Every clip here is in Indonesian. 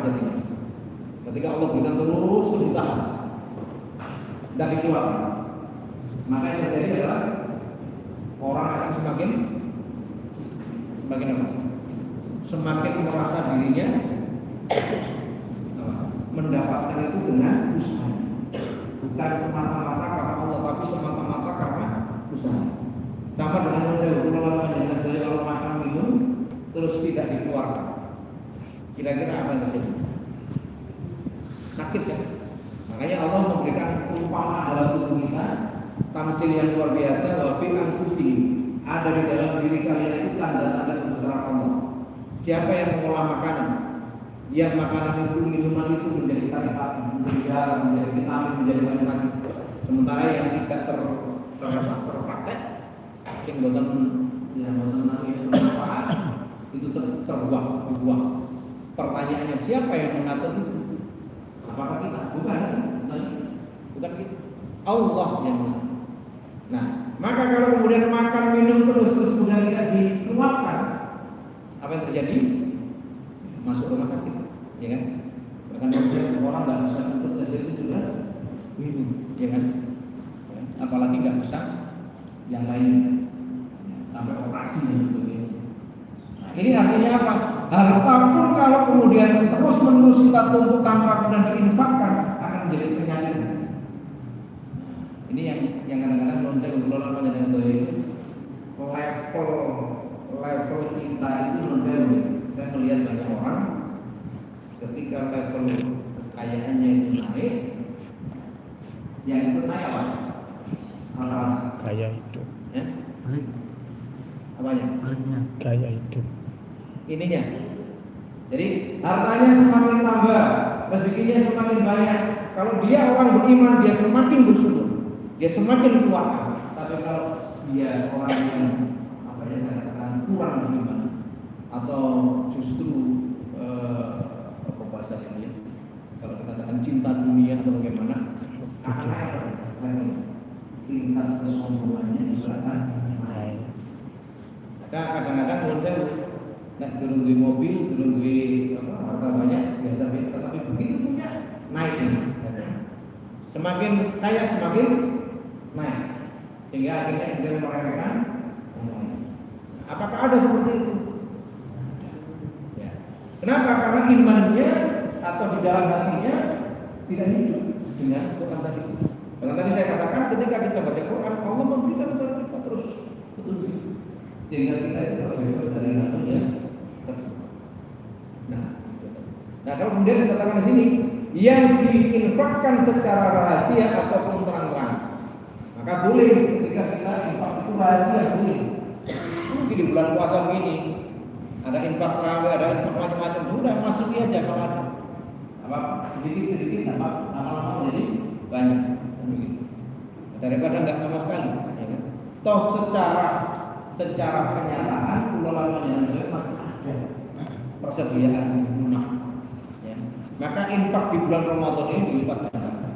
jadinya. Ketika Allah berikan terus ditahan, tidak dikeluarkan, maka yang terjadi adalah orang akan semakin apa? Semakin merasa dirinya mendapatkan itu dengan usaha, bukan semata-mata karena Allah, tapi semata-mata karena usaha. Sama dengan kalau makan minum terus tidak dikeluarkan, kira-kira apa yang terjadi? Sakit kan? Makanya Allah memberikan umpama dalam tubuh kita, tamsil yang luar biasa, bahwa fil anfusihim, ada di dalam diri kalian itu tanda-tanda kebesaran Allah. Siapa yang mengolah makanan, yang makanan itu, minuman itu menjadi syariat, menjadi garam, menjadi vitamin, menjadi macam-macam. Sementara yang tidak terpakai, yang buatan bermanfaat, itu terbuang. Pertanyaannya, siapa yang mengatur itu? Apakah kita? Bukan kita. Allah yang mengatur. Nah, maka kalau kemudian makan minum terus kemudian tidak dikeluarkan, apa yang terjadi? Masuk rumah sakit, ya kan? Bahkan orang nggak bisa ikut saja itu sudah minum, ya kan? Apalagi nggak bisa yang lain, sampai operasi dan sebagainya. Nah, ini artinya apa? Harta pun kalau kemudian terus menerus kita tumpuk tanpa kemudian diinfakkan akan menjadi penyakit. Ini yang kadang-kadang lonceng mengelola panjang saya itu level kita itu lonceng. Saya melihat banyak orang ketika level kekayaannya itu naik, yang itu naik apa? Gaya hidup. Ya? Apanya? Gaya hidup. Ininya. Jadi hartanya semakin tambah, rezekinya semakin banyak. Kalau dia orang beriman, dia semakin bersyukur, dia semakin kuat. Tapi kalau dia orang yang saya katakan kurang beriman, atau justru apa bahasanya dia? Kalau kita katakan cinta dunia atau bagaimana? Karena tingkat kesombongannya misalkan naik. Maka kadang-kadang menurut saya nak turun di mobil, turun di harta banyak biasa-biasa, tapi begitu punya naik ini. Semakin kaya semakin naik, sehingga akhirnya dia meremehkan. Apakah ada seperti itu? Ya. Kenapa? Karena imannya atau di dalam hatinya tidak hidup dengan Quran tadi. Karena tadi saya katakan ketika kita baca Quran, Allah memberikan kepada kita terus petunjuk, sehingga kita itu terbebas dari nafsunya. Nah, kalau kemudian disatakan di sini yang diinfakkan secara rahasia ataupun terang-terang, maka boleh ketika kita infak itu rahasia boleh. Mungkin di bulan puasa begini ada infak terawih, ada infak macam-macam, sudah masuki aja kalau ada. Apa sedikit lama-lama menjadi banyak. Daripada enggak sama sekali, ya kan? Toh secara kenyataan pengelolaan yang masih ada persediaan guna. Ya. Maka infak di bulan Ramadan ini dilipat ganda.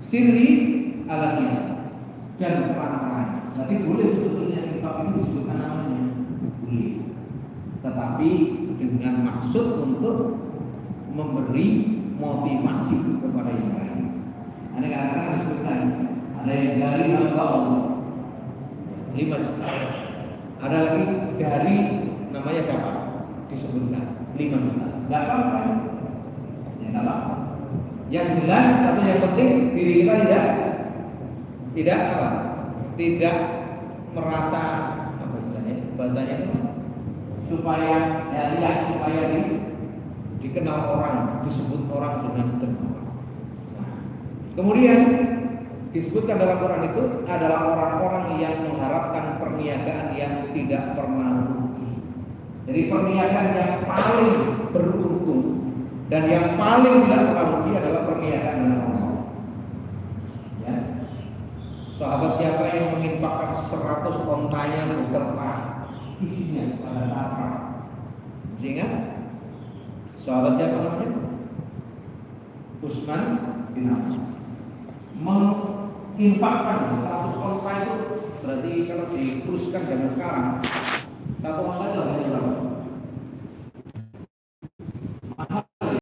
Sirri alaniah dan terang-terang. Jadi boleh sebetulnya infak itu disebutkan namanya, boleh. Tetapi dengan maksud untuk memberi motivasi kepada yang lain. Ada kadang-kadang disebutkan ada yang dari hamba Allah 5 juta. Ada lagi dari namanya siapa? Disebutkan 5 juta. Enggak apa-apa. Ya enggak apa-apa. Yang jelas atau yang penting diri kita tidak apa? Tidak merasa apa istilahnya? Bahasanya itu supaya supaya dikenal orang, disebut orang dengan dermawan. Kemudian disebutkan dalam Quran itu adalah orang-orang yang mengharapkan perniagaan yang tidak pernah rugi. Jadi perniagaan yang paling beruntung dan yang paling tidak pernah rugi adalah perniagaan dengan Allah. Ya. Sahabat siapa yang menginfakkan 100 ontanya beserta isinya pada saat perang? Ingat? Sahabat siapa namanya? Utsman bin Affan. Menginfakkan 100 onta itu berarti kalau dikurskan zaman sekarang 1 onta itu harganya berapa?